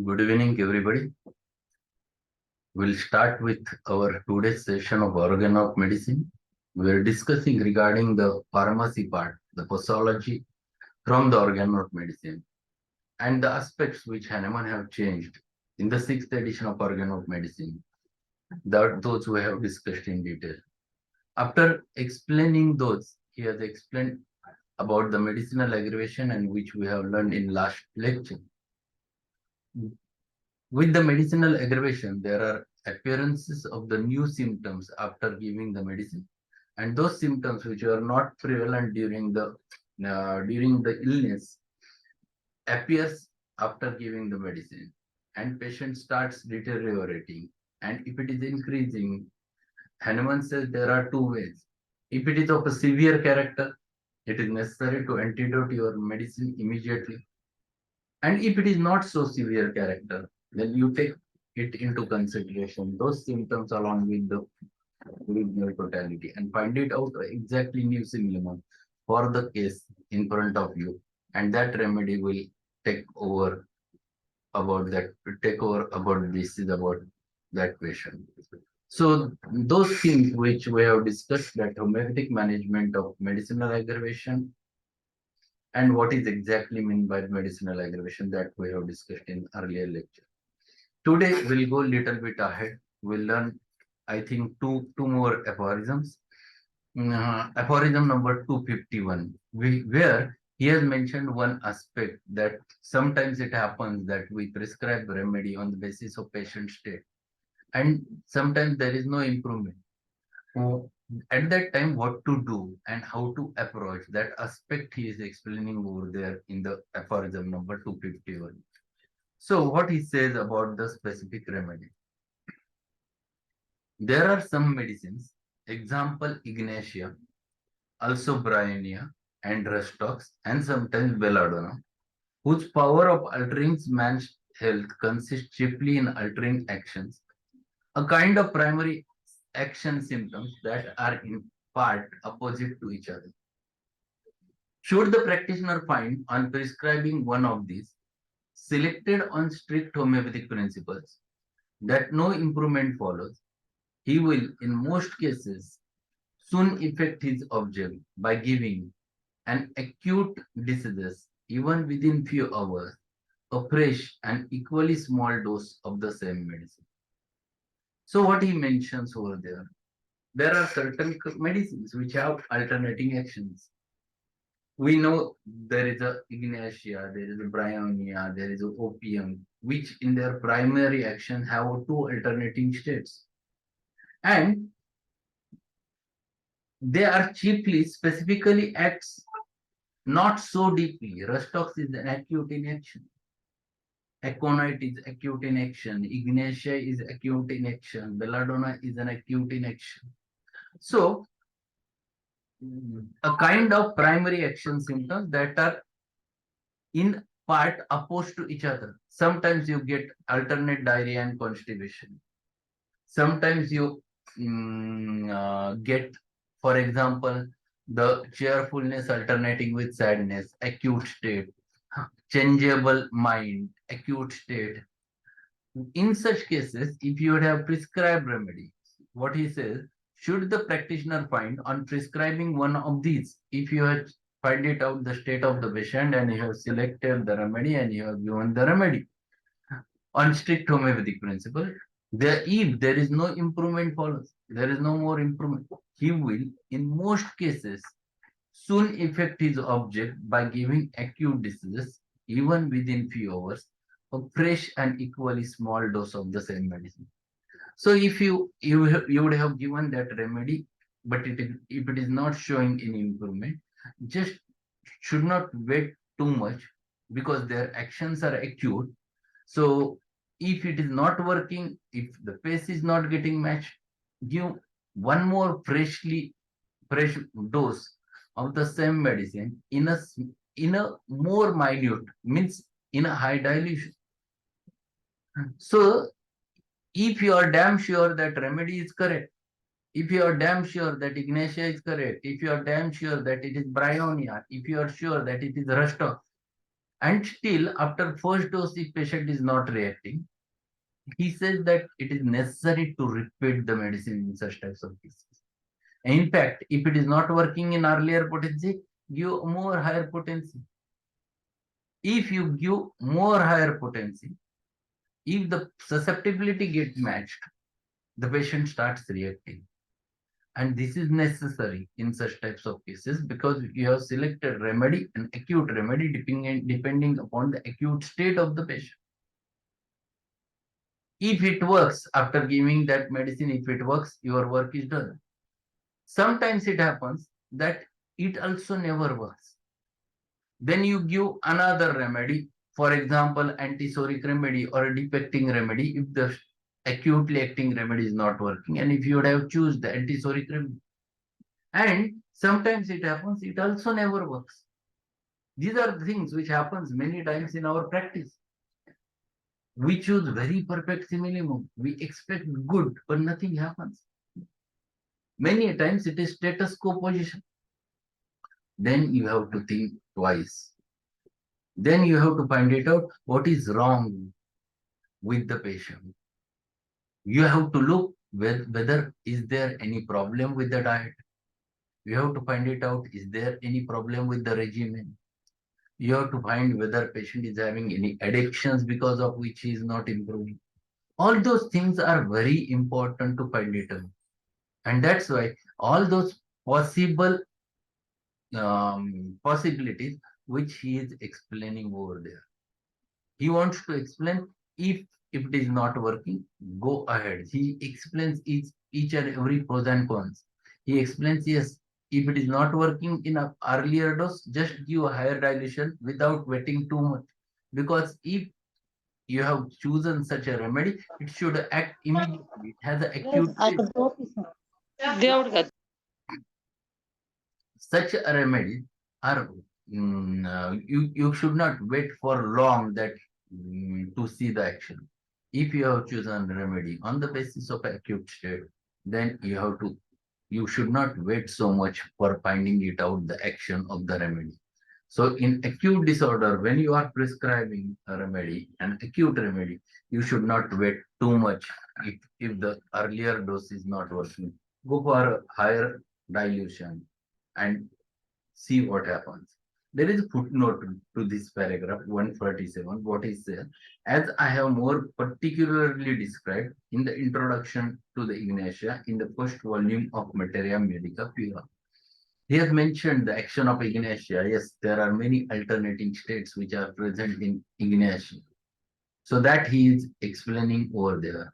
Good evening, everybody. We'll start with our today's session of Organ of Medicine. We're discussing regarding the pharmacy part, the pathology from the organ of medicine, and the aspects which Hahnemann have changed in the sixth edition of Organ of Medicine, those we have discussed in detail. After explaining those, he has explained about the medicinal aggravation and which we have learned in last lecture. With the medicinal aggravation, there are appearances of the new symptoms after giving the medicine, and those symptoms which are not prevalent during the illness appears after giving the medicine, and patient starts deteriorating. And if it is increasing, Hahnemann says there are two ways. If it is of a severe character, it is necessary to antidote your medicine immediately. And if it is not so severe character, then you take it into consideration, those symptoms along with the original totality, and find it out exactly new symptom for the case in front of you. And that remedy will take over about this is about that patient. So those things which we have discussed, that homeopathic management of medicinal aggravation, and what is exactly meant by medicinal aggravation, that we have discussed in earlier lecture. Today we'll go a little bit ahead. We'll learn, I think, two more aphorisms. Aphorism number 251, where he has mentioned one aspect, that sometimes it happens that we prescribe remedy on the basis of patient state, and sometimes there is no improvement. At that time, what to do and how to approach that aspect he is explaining over there in the aphorism number 251. So what he says about the specific remedy. There are some medicines, example Ignatia, also Bryonia and Rustox, and sometimes Belladonna, whose power of altering man's health consists chiefly in altering actions, a kind of primary action symptoms that are in part opposite to each other. Should the practitioner find on prescribing one of these, selected on strict homeopathic principles, that no improvement follows, he will, in most cases, soon effect his object by giving an acute disease, even within few hours, a fresh and equally small dose of the same medicine. So what he mentions over there are certain medicines which have alternating actions. We know there is a Ignatia, there is a Bryonia, there is a opium, which in their primary action have two alternating states. And they are chiefly, specifically acts not so deeply. Rustox is an acute in action. Aconite is acute in action. Ignatia is acute in action. Belladonna is an acute in action. So, a kind of primary action symptoms that are in part opposed to each other. Sometimes you get alternate diarrhea and constipation. Sometimes you get, for example, the cheerfulness alternating with sadness, acute state, changeable mind, acute state. In such cases, if you would have prescribed remedy, what he says, should the practitioner find on prescribing one of these, if you have find it out the state of the patient and you have selected the remedy and you have given the remedy on strict homeopathic principle, if there is no improvement follows, there is no more improvement, he will, in most cases, soon effect his object by giving acute diseases, even within few hours, a fresh and equally small dose of the same medicine. So if you would have given that remedy, but if it is not showing any improvement, just should not wait too much, because their actions are acute. So if it is not working, if the pace is not getting matched, give one more fresh dose of the same medicine in a more minute, means in a high dilution. So if you are damn sure that remedy is correct, if you are damn sure that Ignatia is correct, if you are damn sure that it is Bryonia, if you are sure that it is Rustox, And still, after first dose, if patient is not reacting, he says that it is necessary to repeat the medicine in such types of cases. In fact, if it is not working in earlier potency, give more higher potency. If you give more higher potency, if the susceptibility gets matched, the patient starts reacting. And this is necessary in such types of cases because you have selected remedy, an acute remedy, depending upon the acute state of the patient. If it works after giving that medicine, if it works, your work is done. Sometimes it happens that it also never works. Then you give another remedy, for example, antisoric remedy or a defecting remedy if the acutely acting remedy is not working, and if you would have chosen the antisoric remedy. And sometimes it happens, it also never works. These are the things which happens many times in our practice. We choose very perfect simillimum. We expect good, but nothing happens. Many times it is status quo position. Then you have to think twice. Then you have to find it out what is wrong with the patient. You have to look whether is there any problem with the diet. You have to find it out, is there any problem with the regimen. You have to find whether patient is having any addictions because of which he is not improving. All those things are very important to find it out. And that's why all those possibilities which he is explaining over there. He wants to explain if it is not working, go ahead. He explains each and every pros and cons. He explains, yes, if it is not working in an earlier dose, just give a higher dilution without waiting too much. Because if you have chosen such a remedy, it should act immediately. It has an acute state. దేవుడు కదా. Such a remedy are you should not wait for long that to see the action. If you have chosen remedy on the basis of acute state, then you should not wait so much for finding it out the action of the remedy. So in acute disorder, when you are prescribing a remedy, an acute remedy, you should not wait too much if the earlier dose is not working. Go for a higher dilution and see what happens. There is a footnote to this paragraph 147. What is there? As I have more particularly described in the introduction to the Ignatia in the first volume of Materia Medica Pura. He has mentioned the action of Ignatia. Yes, there are many alternating states which are present in Ignatia. So that he is explaining over there.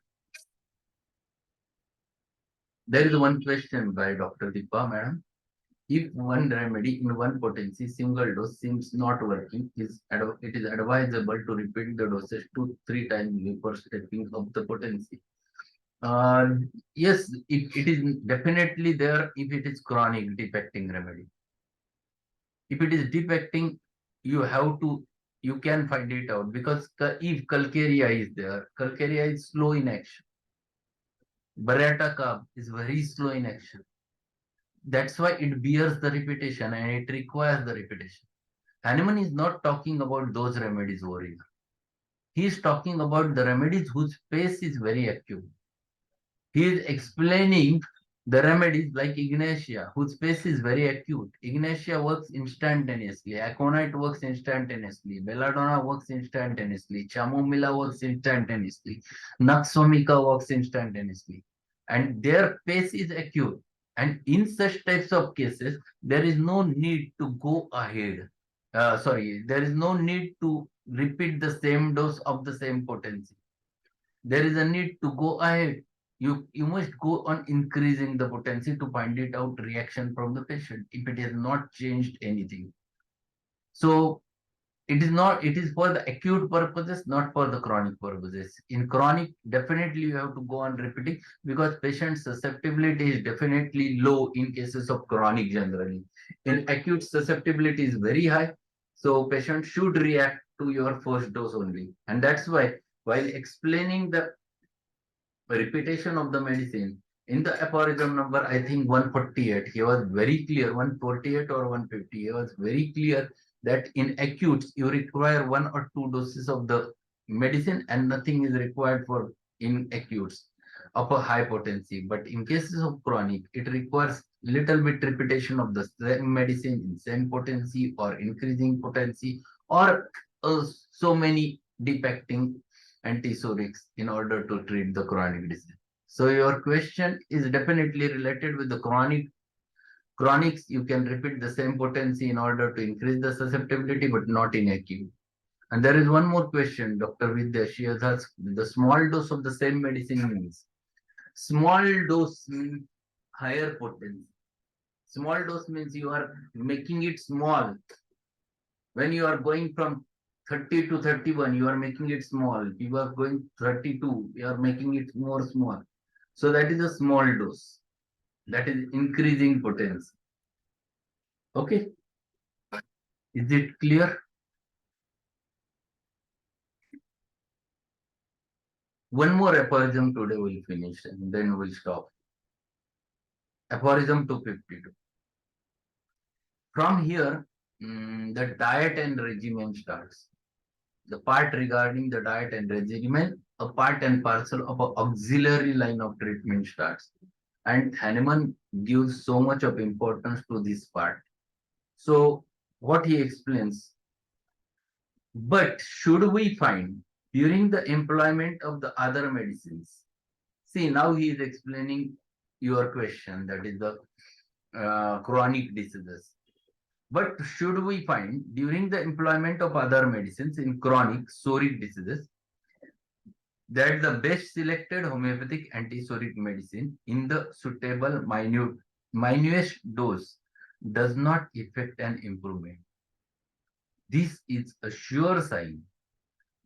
There is one question by Dr. Deepa, madam. If one remedy in one potency, single dose seems not working, it is advisable to repeat the dosage 2-3 times before stepping up the potency. Yes, it is definitely there if it is chronic defecting remedy. If it is defecting, you can find it out because if Calcarea is there, Calcarea is slow in action. Baratacab is very slow in action. That's why it bears the repetition and it requires the repetition. Hahnemann is not talking about those remedies over here. He is talking about the remedies whose pace is very acute. He is explaining the remedies like Ignatia, whose pace is very acute. Ignatia works instantaneously. Aconite works instantaneously. Belladonna works instantaneously. Chamomilla works instantaneously. Nux vomica works instantaneously. And their pace is acute. And in such types of cases, there is no need to go ahead. There is no need to repeat the same dose of the same potency. There is a need to go ahead. You must go on increasing the potency to find it out reaction from the patient if it has not changed anything. So it is for the acute purposes, not for the chronic purposes. In chronic, definitely you have to go on repeating because patient susceptibility is definitely low in cases of chronic generally. In acute, susceptibility is very high. So patient should react to your first dose only. And that's why while explaining the repetition of the medicine, in the aphorism number, I think 148, he was very clear, 148 or 150, he was very clear that in acutes you require 1 or 2 doses of the medicine and nothing is required for in acutes of a high potency. But in cases of chronic, it requires little bit repetition of the same medicine in same potency or increasing potency or so many defecting antisorics in order to treat the chronic disease. So your question is definitely related with the chronics. You can repeat the same potency in order to increase the susceptibility, but not in acute. And there is one more question, Dr. Vidya. She has asked, the small dose of the same medicine means. Small dose means higher potency. Small dose means you are making it small. When you are going from 30 to 31, you are making it small. You are going 32, you are making it more small. So that is a small dose. That is increasing potency. Okay. Is it clear? One more aphorism today we'll finish and then we'll stop. Aphorism 252. From here, the diet and regimen starts. The part regarding the diet and regimen, a part and parcel of an auxiliary line of treatment starts. And Hahnemann gives so much of importance to this part. So what he explains, but should we find during the employment of the other medicines? See, now he is explaining your question, that is the chronic diseases. But should we find during the employment of other medicines in chronic soric diseases that the best selected homeopathic antisoric medicine in the suitable minute dose does not effect an improvement? This is a sure sign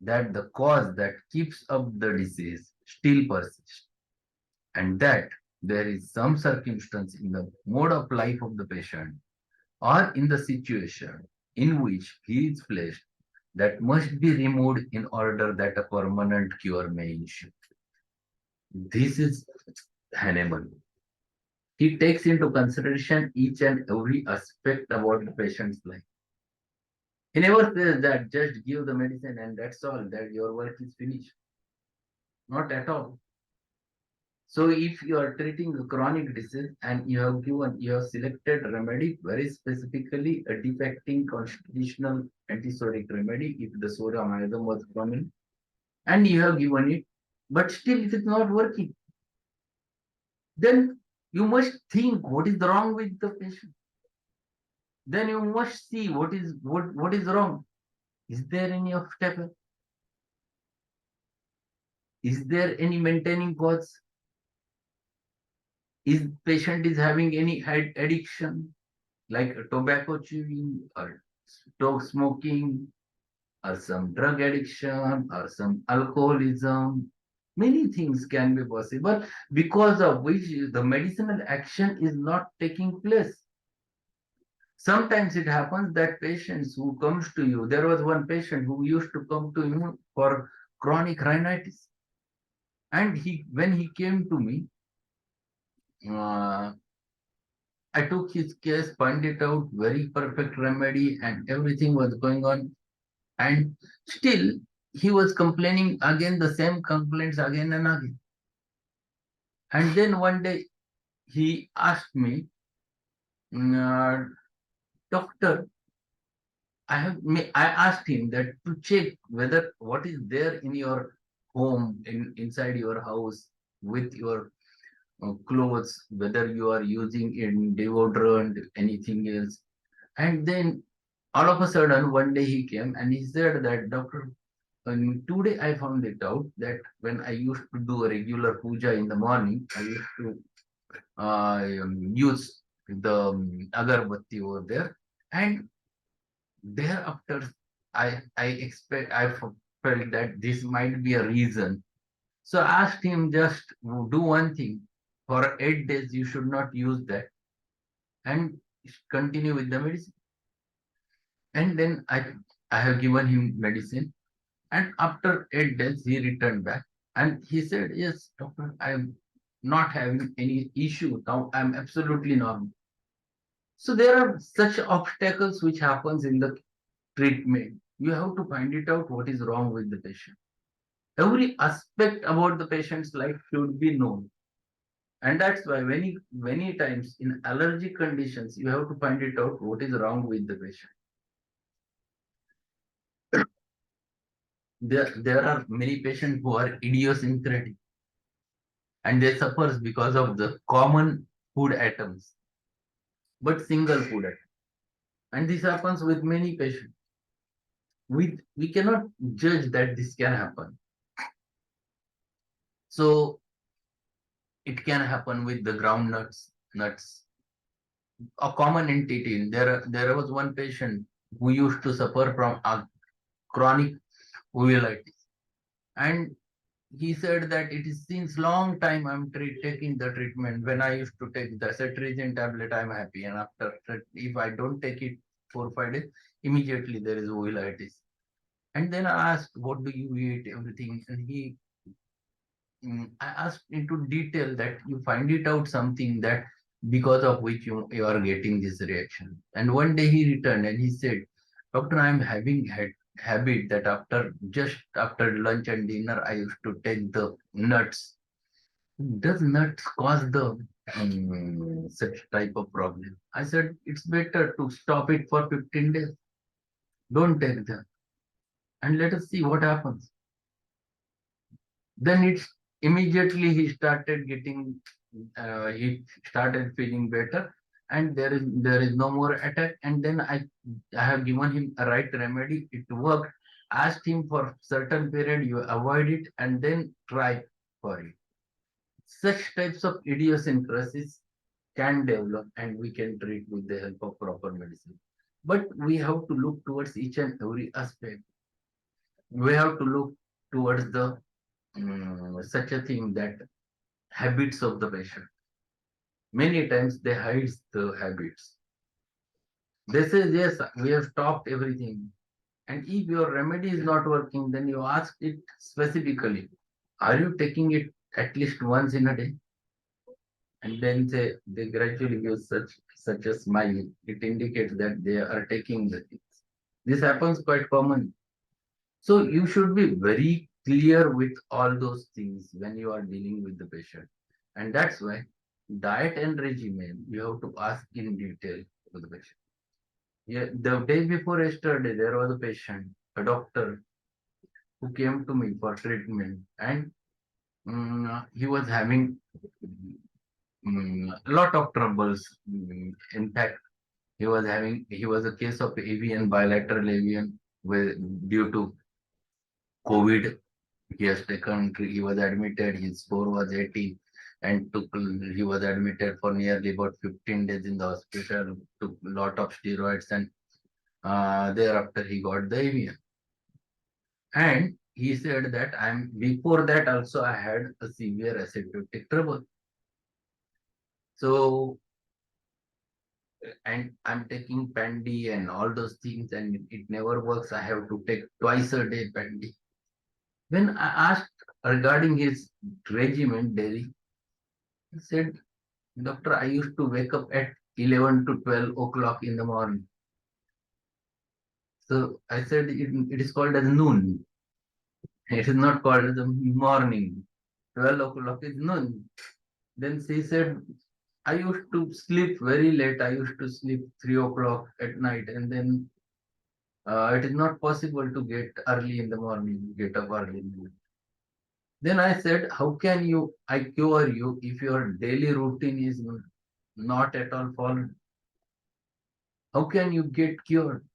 that the cause that keeps up the disease still persists, and that there is some circumstance in the mode of life of the patient or in the situation in which he is placed that must be removed in order that a permanent cure may ensue. This is Hahnemann. He takes into consideration each and every aspect about the patient's life. He never says that just give the medicine and that's all, that your work is finished. Not at all. So if you are treating a chronic disease and you have selected remedy very specifically a defecting constitutional antisoric remedy, if the sodium iodine was common, and you have given it, but still it is not working, then you must think what is wrong with the patient. Then you must see what is wrong. Is there any obstacle? Is there any maintaining cause? Is patient is having any addiction like tobacco chewing or smoking or some drug addiction or some alcoholism? Many things can be possible because of which the medicinal action is not taking place. Sometimes it happens that patients who comes to you, there was one patient who used to come to you for chronic rhinitis, and when he came to me, uh, I took his case, found it out, very perfect remedy, and everything was going on. And still, he was complaining again, the same complaints again and again. And then one day, he asked me, Doctor, I asked him that to check whether what is there in your home, inside your house, with your clothes, whether you are using in deodorant, anything else. And then all of a sudden, one day he came and he said that, Doctor, today I found it out that when I used to do a regular puja in the morning, I used to use the agarbatti over there. And thereafter, I felt that this might be a reason. So I asked him, just do one thing. For 8 days, you should not use that and continue with the medicine. And then I have given him medicine. And after 8 days, he returned back and he said, yes, doctor, I am not having any issue now. I'm absolutely normal. So there are such obstacles which happens in the treatment, you have to find it out what is wrong with the patient. Every aspect about the patient's life should be known. And that's why many times in allergic conditions, you have to find it out what is wrong with the patient. There are many patients who are idiosyncratic and they suffer because of the common food items, but single food item. And this happens with many patients. We cannot judge that this can happen. So it can happen with the groundnuts, nuts, a common entity. There was one patient who used to suffer from a chronic uveitis, and he said that it is since long time I'm taking the treatment. When I used to take the cetirizine tablet, I'm happy, and after if I don't take it 4 or 5 days, immediately there is uveitis. And then I asked, what do you eat, everything, and I asked into detail that you find it out something that because of which you are getting this reaction. And one day he returned and he said, Doctor, I'm having had habit that just after lunch and dinner, I used to take the nuts. Does nuts cause the such type of problem? I said, it's better to stop it for 15 days. Don't take them. And let us see what happens. Then it's immediately he started feeling better, and there is no more attack. And then I have given him a right remedy. It worked. Asked him for certain period, you avoid it, and then try for it. Such types of idiosyncrasies can develop, and we can treat with the help of proper medicine. But we have to look towards each and every aspect. We have to look towards the such a thing that habits of the patient. Many times they hide the habits. They say, yes, we have stopped everything. And if your remedy is not working, then you ask it specifically, are you taking it at least once in a day? And then they gradually give such a smile. It indicates that they are taking the things. This happens quite common. So you should be very clear with all those things when you are dealing with the patient. And that's why diet and regimen, you have to ask in detail to the patient. Yeah, the day before yesterday, there was a patient, a doctor, who came to me for treatment, and he was having a lot of troubles. In fact, he was a case of avian, bilateral avian, due to COVID. He was admitted, his score was 80, and he was admitted for nearly about 15 days in the hospital, took a lot of steroids, and thereafter he got the avian. And he said that before that also I had a severe acidotic trouble. So, and I'm taking Pandy and all those things, and it never works. I have to take twice a day Pandy. When I asked regarding his regimen daily, he said, Doctor, I used to wake up at 11 to 12 o'clock in the morning. So I said, it is called as noon. It is not called as the morning. 12 o'clock is noon. Then she said, I used to sleep very late. I used to sleep 3 o'clock at night, and then it is not possible to get early in the morning, get up early in the morning. Then I said, how can I cure you if your daily routine is not at all followed? How can you get cured?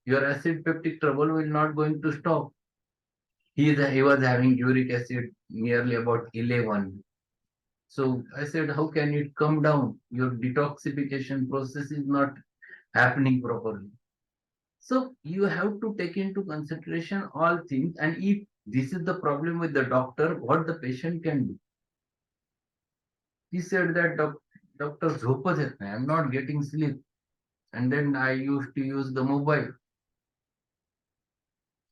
Your acid peptic trouble will not going to stop. He was having uric acid nearly about 11. So I said, how can it come down? Your detoxification process is not happening properly. So you have to take into consideration all things. And if this is the problem with the doctor, what the patient can do? He said that doctor झोपच येत नाही. I'm not getting sleep. And then I used to use the mobile.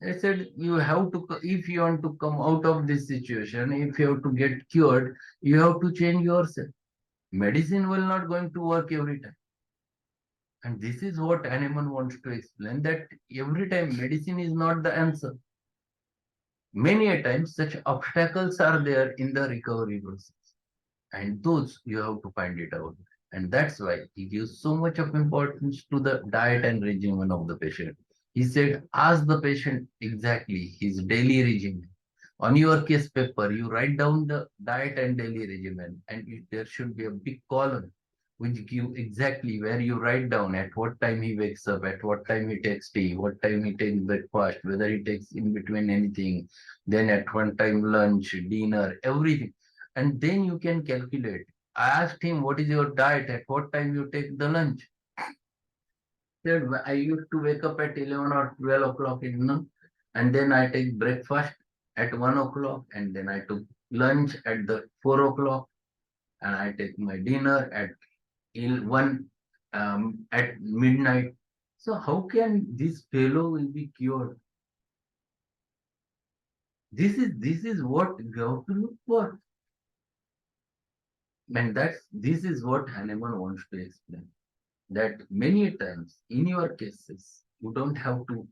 I said, you have to, if you want to come out of this situation, if you have to get cured, you have to change yourself. Medicine will not going to work every time. And this is what Hahnemann wants to explain, that every time medicine is not the answer. Many a times such obstacles are there in the recovery process. And those you have to find it out. And that's why he gives so much of importance to the diet and regimen of the patient. He said, ask the patient exactly his daily regimen. On your case paper, you write down the diet and daily regimen, and there should be a big column which give exactly where you write down at what time he wakes up, at what time he takes tea, what time he takes breakfast, whether he takes in between anything, then at one time lunch, dinner, everything. And then you can calculate. I asked him, what is your diet? At what time you take the lunch? Said, I used to wake up at 11 or 12 o'clock in the, and then I take breakfast at 1 o'clock, and then I took lunch at the 4 o'clock, and I take my dinner at 1 at midnight. So how can this fellow will be cured? This is what you have to look for. And this is what Hahnemann wants to explain. That many times in your cases, you don't have to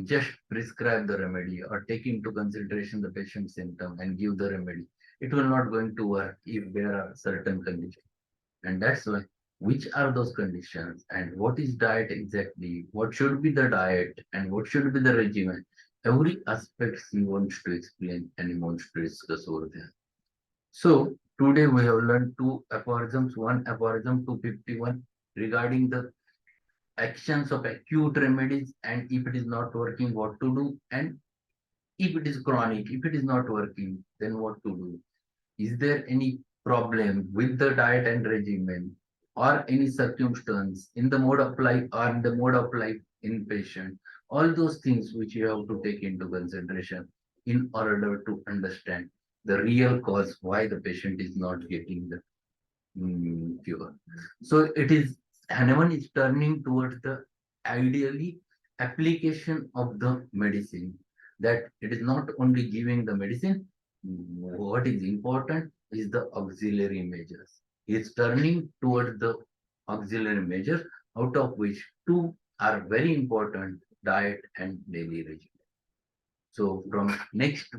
just prescribe the remedy or take into consideration the patient's symptom and give the remedy. It will not going to work if there are certain conditions. And that's why, which are those conditions and what is diet exactly, what should be the diet and what should be the regimen. Every aspect he wants to explain and he wants to discuss over there. So today we have learned two aphorisms, one aphorism 251 regarding the actions of acute remedies and if it is not working, what to do, and if it is chronic, if it is not working, then what to do. Is there any problem with the diet and regimen or any circumstance in the mode of life or in the mode of life in patient? All those things which you have to take into consideration in order to understand the real cause why the patient is not getting the cure. So it is Hahnemann is turning towards the ideally application of the medicine. That it is not only giving the medicine, what is important is the auxiliary measures. He is turning towards the auxiliary measures, out of which two are very important, diet and daily regimen. So from next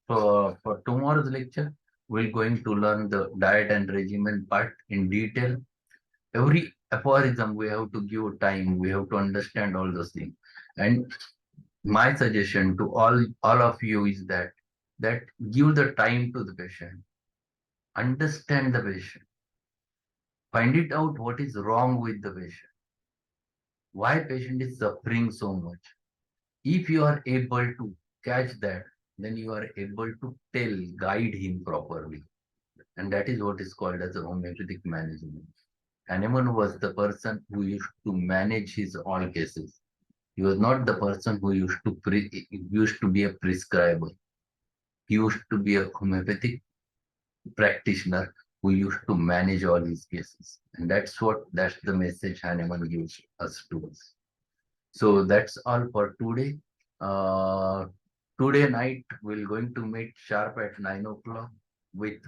for tomorrow's lecture, we're going to learn the diet and regimen part in detail. Every aphorism we have to give time, we have to understand all those things. And my suggestion to all of you is that give the time to the patient, understand the patient, find it out what is wrong with the patient, why patient is suffering so much. If you are able to catch that, then you are able to guide him properly. And that is what is called as a homeopathic management. Hahnemann was the person who used to manage his all cases. He was not the person who used to be a prescriber. He used to be a homeopathic practitioner who used to manage all his cases. And that's the message Hahnemann gives us to us. So that's all for today. Uh, Today night we're going to meet sharp at 9 o'clock with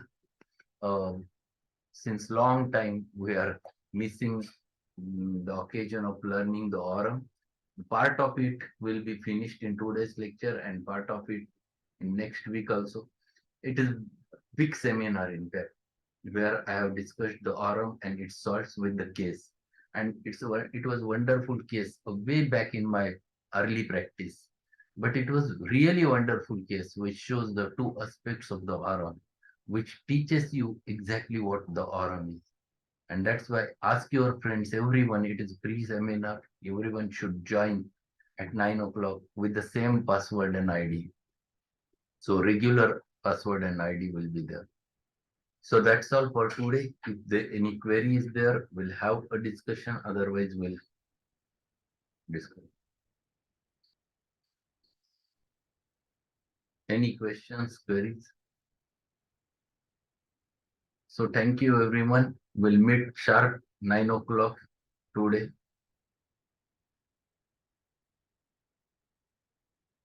uh, since long time we are missing the occasion of learning the Aurum. Part of it will be finished in today's lecture and part of it in next week also. It is big seminar in fact, where I have discussed the Aurum and its sorts with the case. And it was wonderful case way back in my early practice. But it was really wonderful case which shows the two aspects of the Aurum, which teaches you exactly what the Aurum is. And that's why ask your friends, everyone, it is free seminar. Everyone should join at 9 o'clock with the same password and ID. So regular password and ID will be there. So that's all for today. If there any query is there, we'll have a discussion. Otherwise, we'll discuss. Any questions, queries? So thank you everyone. We'll meet sharp 9 o'clock today.